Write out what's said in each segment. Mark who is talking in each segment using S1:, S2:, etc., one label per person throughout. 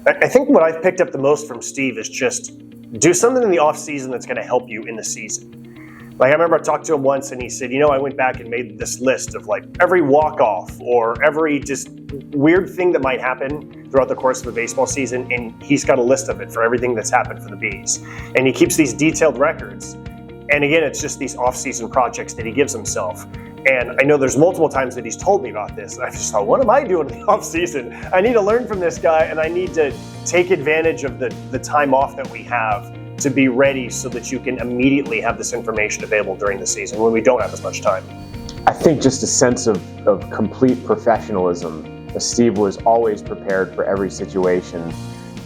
S1: I think what I've picked up the most from Steve is just do something in the off season that's going to help you in the season. Like I remember I talked to him once and he said, I went back and made this list of like every walk-off or every just weird thing that might happen throughout the course of a baseball season, and he's got a list of it for everything that's happened for the Bees. And he keeps these detailed records. And again, it's just these off-season projects that he gives himself. And I know there's multiple times that he's told me about this. And I just thought, what am I doing in the off-season? I need to learn from this guy, and I need to take advantage of the time off that we have to be ready so that you can immediately have this information available during the season when we don't have as much time.
S2: I think just a sense of complete professionalism. Steve was always prepared for every situation.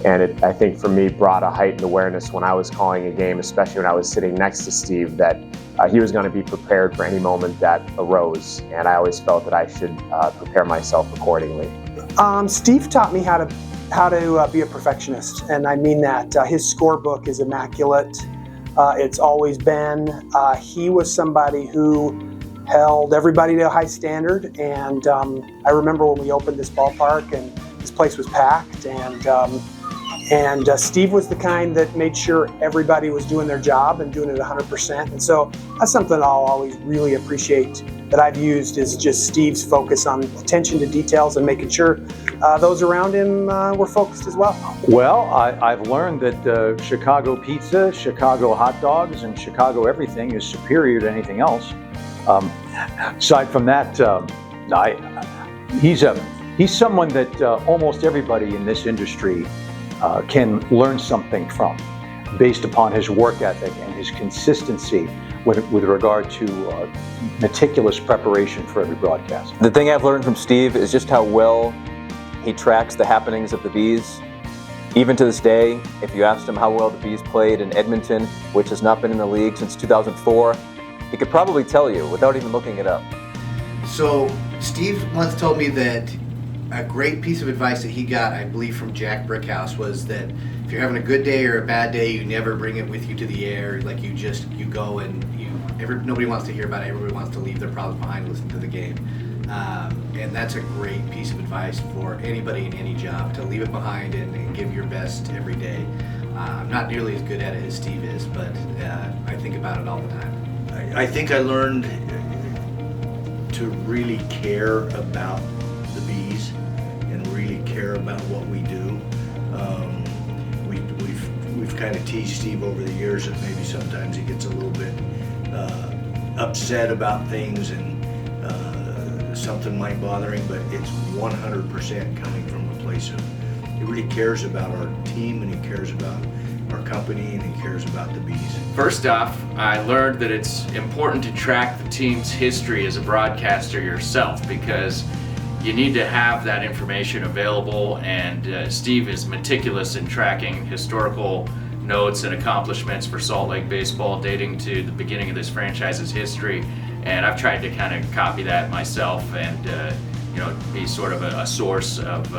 S2: And it, I think for me, brought a heightened awareness when I was calling a game, especially when I was sitting next to Steve, that he was going to be prepared for any moment that arose. And I always felt that I should prepare myself accordingly.
S3: Steve taught me how to be a perfectionist, and I mean that. His scorebook is immaculate. It's always been. He was somebody who held everybody to a high standard, and I remember when we opened this ballpark and this place was packed, and Steve was the kind that made sure everybody was doing their job and doing it 100%. And so that's something I'll always really appreciate that I've used, is just Steve's focus on attention to details and making sure those around him were focused as well.
S4: Well, I've learned that Chicago pizza, Chicago hot dogs, and Chicago everything is superior to anything else. Aside from that, he's someone that almost everybody in this industry can learn something from, based upon his work ethic and his consistency with regard to meticulous preparation for every broadcast.
S5: The thing I've learned from Steve is just how well he tracks the happenings of the Bees. Even to this day, if you asked him how well the Bees played in Edmonton, which has not been in the league since 2004, he could probably tell you without even looking it up.
S6: So Steve once told me that a great piece of advice that he got, I believe from Jack Brickhouse, was that if you're having a good day or a bad day, you never bring it with you to the air. Like you go and nobody wants to hear about it. Everybody wants to leave their problems behind and listen to the game. And that's a great piece of advice for anybody in any job, to leave it behind and give your best every day. I'm not nearly as good at it as Steve is, but I think about it all the time.
S7: I think I learned to really care about the Bees and really care about what we do. We've kind of teased Steve over the years that maybe sometimes he gets a little bit upset about things and something might bother him, but it's 100% coming from a place of he really cares about our team, and he cares about our company, and he cares about the Bees.
S8: First off, I learned that it's important to track the team's history as a broadcaster yourself, because you need to have that information available, and Steve is meticulous in tracking historical notes and accomplishments for Salt Lake baseball dating to the beginning of this franchise's history, and I've tried to kind of copy that myself and be sort of a source of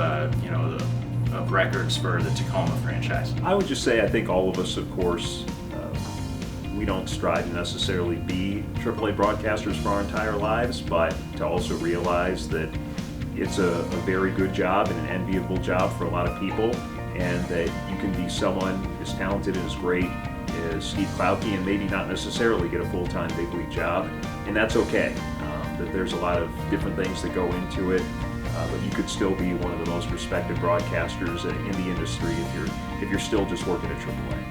S8: of records for the Tacoma franchise.
S9: I would just say I think all of us, of course, we don't strive to necessarily be AAA broadcasters for our entire lives, but to also realize that it's a very good job and an enviable job for a lot of people, and that you can be someone as talented and as great as Steve Klauke and maybe not necessarily get a full-time big league job, and that's okay. That there's a lot of different things that go into it, but you could still be one of the most respected broadcasters in the industry if you're still just working at AAA.